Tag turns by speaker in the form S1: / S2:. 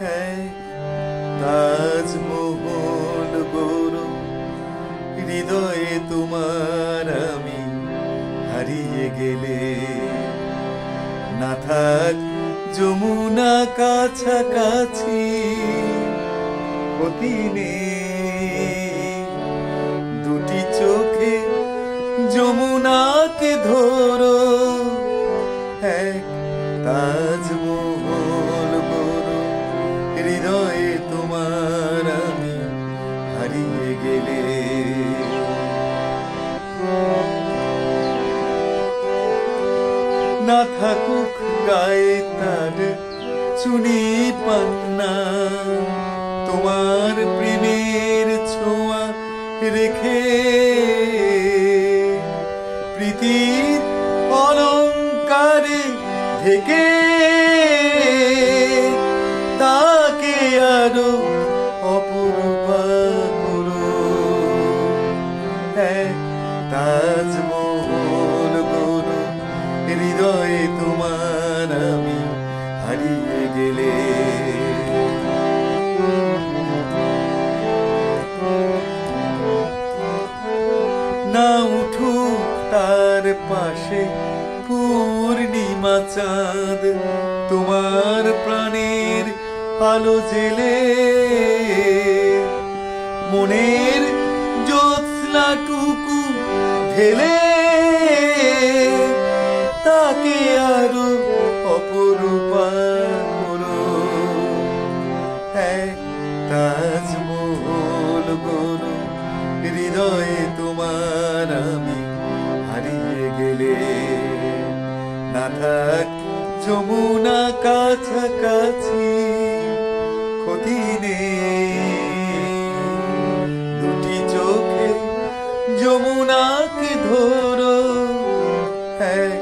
S1: এক তাজমহল গৌর হৃদয়ে তোমার আমি হারিয়ে গেলে না থাক যমুনা কাছাকাছি ক্ষতি নেই দুটি চোখে যমুনাকে ধরো এক তাজমহল গৌর হৃদয়ে তোমার আমি হারিয়ে গেলে না থাকুক গায়ে তার চুনি পান্না তোমার প্রেমের ছোঁয়া রেখে প্রীতির অলঙ্কারে ঢেকে তাকে আরো অপরূপা করো এক তাজমহল গৌর হৃদয়ে তোমার আমি হারিয়ে গেলে না উঠুক তার পাশে পূর্ণিমা চাঁদ তোমার প্রাণের আলো জেলে মনের জ্যোৎস্নাটুকু ঢেলে তাকে আরো অপরূপা করো এক তাজমহল গৌর হৃদয়ে তোমার আমি হারিয়ে গেলে না থাক যমুনা কাছাকাছি ক্ষতি নেই দুটি চোখে যমুনাকে ধরো এক